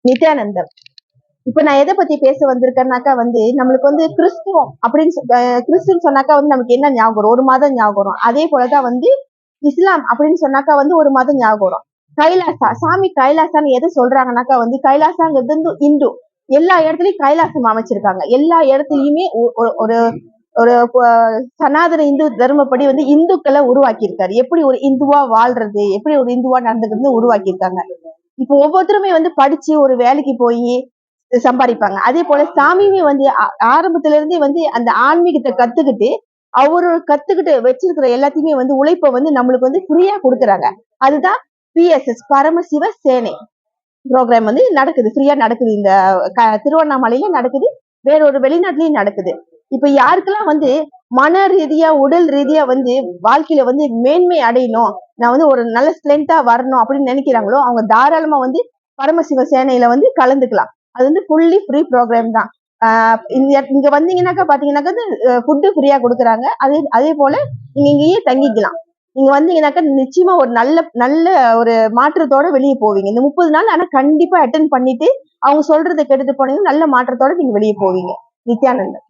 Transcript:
நித்யானந்தம். இப்ப நான் எதை பத்தி பேச வந்திருக்கேன்னாக்கா நம்மளுக்கு கிறிஸ்துவம் கிறிஸ்துன்னு சொன்னாக்கா நமக்கு என்ன ஞாபகம் வரும்? ஒரு மாதம் ஞாபகம் வரும். அதே போலதான் இஸ்லாம் அப்படின்னு சொன்னாக்கா ஒரு மாதம் ஞாபகம் வரும். கைலாசா, சாமி கைலாசான்னு எதை சொல்றாங்கன்னாக்கா கைலாசாங்கிறது இந்து. எல்லா இடத்துலயும் கைலாசம் அமைச்சிருக்காங்க. எல்லா இடத்துலயுமே ஒரு ஒரு சனாதன இந்து தர்மப்படி இந்துக்களை உருவாக்கி இருக்காரு. எப்படி ஒரு இந்துவா வாழ்றது, எப்படி ஒரு இந்துவா நடந்துக்கிறது உருவாக்கி இருக்காங்க. இப்போ ஒவ்வொருத்தருமே படிச்சு ஒரு வேலைக்கு போய் சம்பாதிப்பாங்க. அதே போல சாமியுமே ஆரம்பத்துல இருந்தே அந்த ஆன்மீகத்தை கத்துக்கிட்டு அவரு கத்துக்கிட்டு வச்சிருக்கிற எல்லாத்தையுமே உழைப்ப நம்மளுக்கு ஃப்ரீயா கொடுக்குறாங்க. அதுதான் PSS பரமசிவ சேனை ப்ரோக்ராம் நடக்குது, ஃப்ரீயா நடக்குது. இந்த திருவண்ணாமலையில நடக்குது, வேற ஒரு வெளிநாட்டுலயும் நடக்குது. இப்ப யாருக்கெல்லாம் மன ரீதியா உடல் ரீதியா வாழ்க்கையில மேன்மை அடையணும், நான் ஒரு நல்ல ஸ்ட்ரென்த்தா வரணும் அப்படின்னு நினைக்கிறாங்களோ அவங்க தாராளமா பரமசிவ சேனையில கலந்துக்கலாம். அது ஃபுல்லி ஃப்ரீ ப்ரோக்ராம் தான். இங்க வந்தீங்கன்னாக்கா பாத்தீங்கன்னாக்கா ஃபுட்டு ஃப்ரீயா கொடுக்குறாங்க. அதே போல நீங்க இங்கேயே தங்கிக்கலாம். நீங்க வந்தீங்கன்னாக்கா நிச்சயமா ஒரு நல்ல நல்ல ஒரு மாற்றத்தோட வெளியே போவீங்க. இந்த 30 நாள் ஆனா கண்டிப்பா அட்டென்ட் பண்ணிட்டு அவங்க சொல்றதை கேட்டுட்டு போனீங்கன்னா நல்ல மாற்றத்தோட நீங்க வெளியே போவீங்க. நித்யானந்தம்.